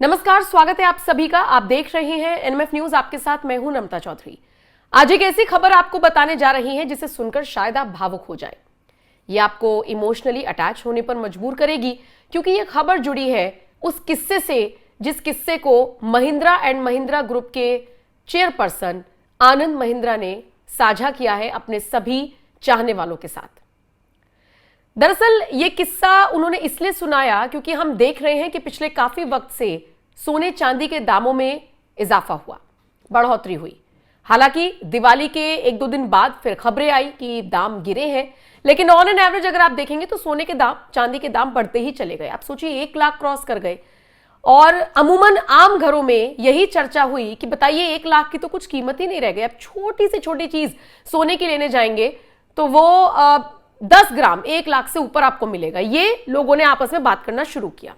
नमस्कार, स्वागत है आप सभी का। आप देख रहे हैं एनएमएफ न्यूज। आपके साथ मैं हूं नमता चौधरी। आज एक ऐसी खबर आपको बताने जा रही है जिसे सुनकर शायद आप भावुक हो जाएं। ये आपको इमोशनली अटैच होने पर मजबूर करेगी, क्योंकि ये खबर जुड़ी है उस किस्से से जिस किस्से को महिंद्रा एंड महिंद्रा ग्रुप के चेयरपर्सन आनंद महिंद्रा ने साझा किया है अपने सभी चाहने वालों के साथ। दरअसल ये किस्सा उन्होंने इसलिए सुनाया क्योंकि हम देख रहे हैं कि पिछले काफी वक्त से सोने चांदी के दामों में इजाफा हुआ, बढ़ोतरी हुई। हालांकि दिवाली के एक दो दिन बाद फिर खबरें आई कि दाम गिरे हैं, लेकिन ऑन एन एवरेज अगर आप देखेंगे तो सोने के दाम, चांदी के दाम बढ़ते ही चले गए। आप सोचिए 1 लाख क्रॉस कर गए। और अमूमन आम घरों में यही चर्चा हुई कि बताइए 1 लाख की तो कुछ कीमत ही नहीं रह गई। अब छोटी से छोटी चीज सोने की लेने जाएंगे तो वो 10 ग्राम 1 लाख से ऊपर आपको मिलेगा। ये लोगों ने आपस में बात करना शुरू किया।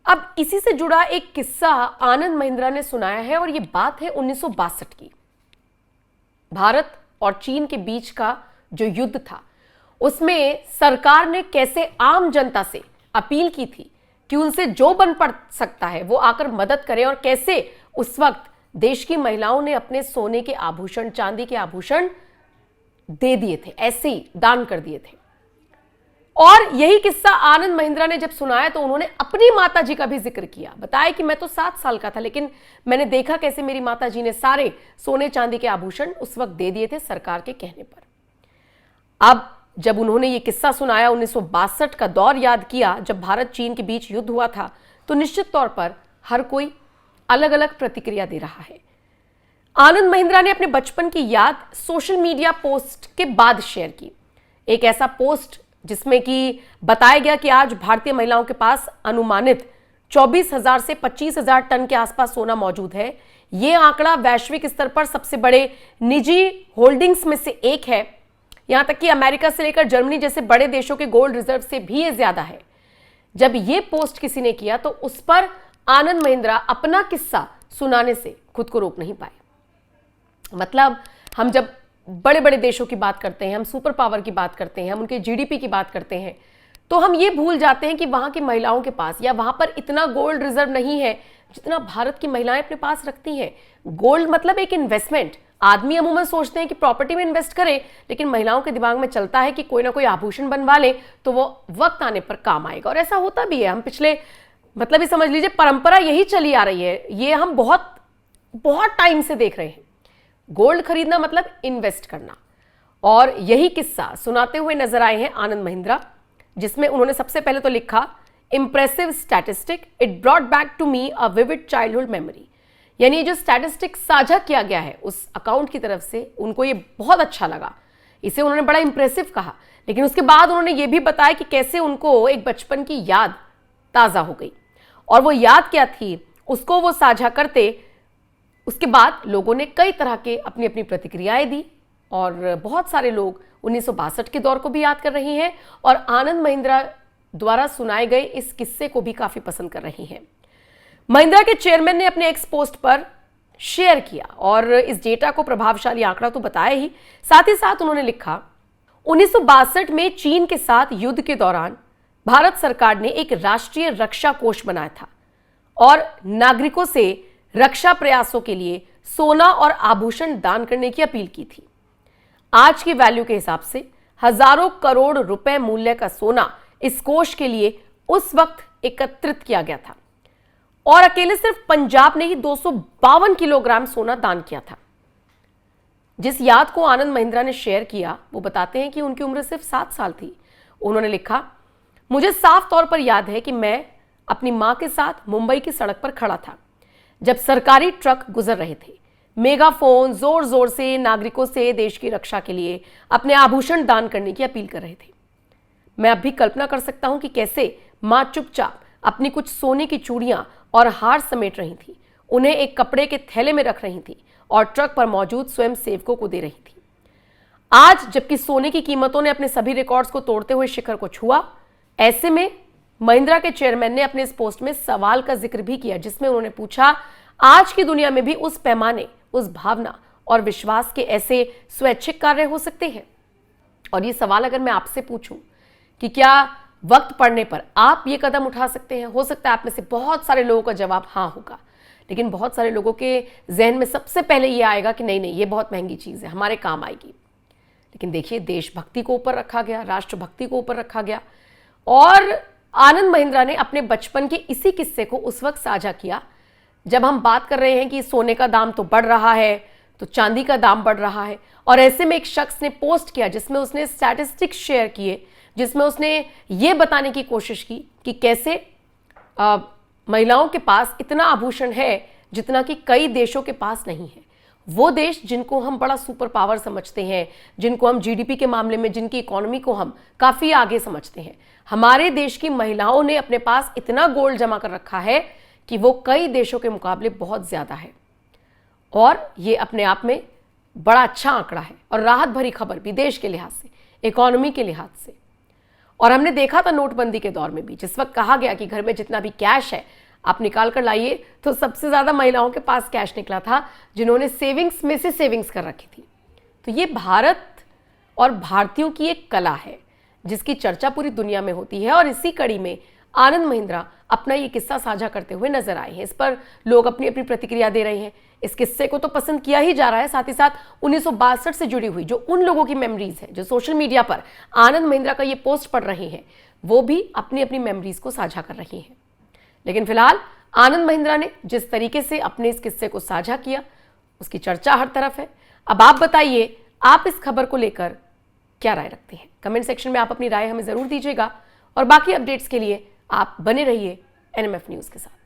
अब इसी से जुड़ा एक किस्सा आनंद महिंद्रा ने सुनाया है और ये बात है 1962 की। भारत और चीन के बीच का जो युद्ध था उसमें सरकार ने कैसे आम जनता से अपील की थी कि उनसे जो बन पड़ सकता है वो आकर मदद करे, और कैसे उस वक्त देश की महिलाओं ने अपने सोने के आभूषण, चांदी के आभूषण दे दिए थे, ऐसे ही दान कर दिए थे। और यही किस्सा आनंद महिंद्रा ने जब सुनाया तो उन्होंने अपनी माताजी का भी जिक्र किया। बताया कि मैं तो 7 साल का था, लेकिन मैंने देखा कैसे मेरी माताजी ने सारे सोने चांदी के आभूषण उस वक्त दे दिए थे सरकार के कहने पर। अब जब उन्होंने ये किस्सा सुनाया, 1962 का दौर याद किया जब भारत चीन के बीच युद्ध हुआ था, तो निश्चित तौर पर हर कोई अलग अलग प्रतिक्रिया दे रहा है। आनंद महिंद्रा ने अपने बचपन की याद सोशल मीडिया पोस्ट के बाद शेयर की। एक ऐसा पोस्ट जिसमें कि बताया गया कि आज भारतीय महिलाओं के पास अनुमानित 24,000 से 25,000 टन के आसपास सोना मौजूद है। यह आंकड़ा वैश्विक स्तर पर सबसे बड़े निजी होल्डिंग्स में से एक है। यहां तक कि अमेरिका से लेकर जर्मनी जैसे बड़े देशों के गोल्ड रिजर्व से भी ये ज्यादा है। जब यह पोस्ट किसी ने किया तो उस पर आनंद महिंद्रा अपना किस्सा सुनाने से खुद को रोक नहीं पाए। मतलब हम जब बड़े बड़े देशों की बात करते हैं, हम सुपर पावर की बात करते हैं, हम उनके जीडीपी की बात करते हैं, तो हम ये भूल जाते हैं कि वहां की महिलाओं के पास या वहां पर इतना गोल्ड रिजर्व नहीं है जितना भारत की महिलाएं अपने पास रखती हैं। गोल्ड मतलब एक इन्वेस्टमेंट। आदमी अमूमन सोचते हैं कि प्रॉपर्टी में इन्वेस्ट करें, लेकिन महिलाओं के दिमाग में चलता है कि कोई ना कोई आभूषण बनवा ले तो वो वक्त आने पर काम आएगा। और ऐसा होता भी है। हम पिछले मतलब ये समझ लीजिए परंपरा यही चली आ रही है, ये हम बहुत बहुत टाइम से देख रहे हैं। गोल्ड खरीदना मतलब इन्वेस्ट करना। और यही किस्सा सुनाते हुए नजर आए हैं आनंद महिंद्रा, जिसमें उन्होंने सबसे पहले तो लिखा, impressive statistic, it brought back to me a vivid childhood memory. यानी जो स्टैटिस्टिक साझा किया गया है उस अकाउंट की तरफ से, उनको ये बहुत अच्छा लगा। इसे उन्होंने बड़ा इंप्रेसिव कहा। लेकिन उसके बाद उन्होंने ये भी बताया कि कैसे उनको एक बचपन की याद ताजा हो गई। और वो याद क्या थी उसको वो साझा करते, उसके बाद लोगों ने कई तरह के अपनी अपनी प्रतिक्रियाएं दी और बहुत सारे लोग 1962 के दौर को भी याद कर रही हैं और आनंद महिंद्रा द्वारा सुनाए गए इस किस्से को भी काफी पसंद कर रही हैं। महिंद्रा के चेयरमैन ने अपने एक्स पोस्ट पर शेयर किया और इस डेटा को प्रभावशाली आंकड़ा तो बताया ही, साथ ही साथ उन्होंने लिखा, 1962 में चीन के साथ युद्ध के दौरान भारत सरकार ने एक राष्ट्रीय रक्षा कोष बनाया था और नागरिकों से रक्षा प्रयासों के लिए सोना और आभूषण दान करने की अपील की थी। आज की वैल्यू के हिसाब से हजारों करोड़ रुपए मूल्य का सोना इस कोष के लिए उस वक्त एकत्रित किया गया था और अकेले सिर्फ पंजाब ने ही 252 किलोग्राम सोना दान किया था। जिस याद को आनंद महिंद्रा ने शेयर किया वो बताते हैं कि उनकी उम्र सिर्फ 7 साल थी। उन्होंने लिखा, मुझे साफ तौर पर याद है कि मैं अपनी मां के साथ मुंबई की सड़क पर खड़ा था जब सरकारी ट्रक गुजर रहे थे। मेगाफोन जोर जोर से नागरिकों से देश की रक्षा के लिए अपने आभूषण दान करने की अपील कर रहे थे। मैं अब भी कल्पना कर सकता हूं कि कैसे मां चुपचाप अपनी कुछ सोने की चूड़ियां और हार समेट रही थी, उन्हें एक कपड़े के थैले में रख रही थी और ट्रक पर मौजूद स्वयं सेवकों को दे रही थी। आज जबकि सोने की कीमतों ने अपने सभी रिकॉर्ड्स को तोड़ते हुए शिखर को छुआ, ऐसे में महिंद्रा के चेयरमैन ने अपने इस पोस्ट में सवाल का जिक्र भी किया, जिसमें उन्होंने पूछा, आज की दुनिया में भी उस पैमाने, उस भावना और विश्वास के ऐसे स्वैच्छिक कार्य हो सकते हैं? और ये सवाल अगर मैं आपसे पूछूं कि क्या वक्त पड़ने पर आप ये कदम उठा सकते हैं? हो सकता है आप में से बहुत सारे लोगों का जवाब हाँ होगा, लेकिन बहुत सारे लोगों के जहन में सबसे पहले ये आएगा कि नहीं नहीं, ये बहुत महंगी चीज़ है, हमारे काम आएगी। लेकिन देखिए, देशभक्ति को ऊपर रखा गया, राष्ट्रभक्ति को ऊपर रखा गया, और आनंद महिंद्रा ने अपने बचपन के इसी किस्से को उस वक्त साझा किया जब हम बात कर रहे हैं कि सोने का दाम तो बढ़ रहा है, तो चांदी का दाम बढ़ रहा है। और ऐसे में एक शख्स ने पोस्ट किया जिसमें उसने स्टैटिस्टिक्स शेयर किए, जिसमें उसने ये बताने की कोशिश की कि कैसे महिलाओं के पास इतना आभूषण है जितना कि कई देशों के पास नहीं है। वो देश जिनको हम बड़ा सुपर पावर समझते हैं, जिनको हम जीडीपी के मामले में, जिनकी इकोनॉमी को हम काफ़ी आगे समझते हैं, हमारे देश की महिलाओं ने अपने पास इतना गोल्ड जमा कर रखा है कि वो कई देशों के मुकाबले बहुत ज़्यादा है। और ये अपने आप में बड़ा अच्छा आंकड़ा है और राहत भरी खबर भी, देश के लिहाज से, इकोनॉमी के लिहाज से। और हमने देखा था नोटबंदी के दौर में भी, जिस वक्त कहा गया कि घर में जितना भी कैश है आप निकाल कर लाइए, तो सबसे ज़्यादा महिलाओं के पास कैश निकला था जिन्होंने सेविंग्स में से सेविंग्स कर रखी थी। तो ये भारत और भारतीयों की एक कला है जिसकी चर्चा पूरी दुनिया में होती है, और इसी कड़ी में आनंद महिंद्रा अपना ये किस्सा साझा करते हुए नजर आए हैं। इस पर लोग अपनी अपनी प्रतिक्रिया दे रहे हैं। इस किस्से को तो पसंद किया ही जा रहा है, साथ ही साथ 1962 से जुड़ी हुई जो उन लोगों की मेमोरीज है जो सोशल मीडिया पर आनंद महिंद्रा का ये पोस्ट पढ़ रहे हैं, वो भी अपनी अपनी मेमोरीज को साझा कर रही हैं। लेकिन फिलहाल आनंद महिंद्रा ने जिस तरीके से अपने इस किस्से को साझा किया, उसकी चर्चा हर तरफ है। अब आप बताइए, आप इस खबर को लेकर क्या राय रखते हैं? कमेंट सेक्शन में आप अपनी राय हमें जरूर दीजिएगा, और बाकी अपडेट्स के लिए आप बने रहिए एनएमएफ न्यूज के साथ।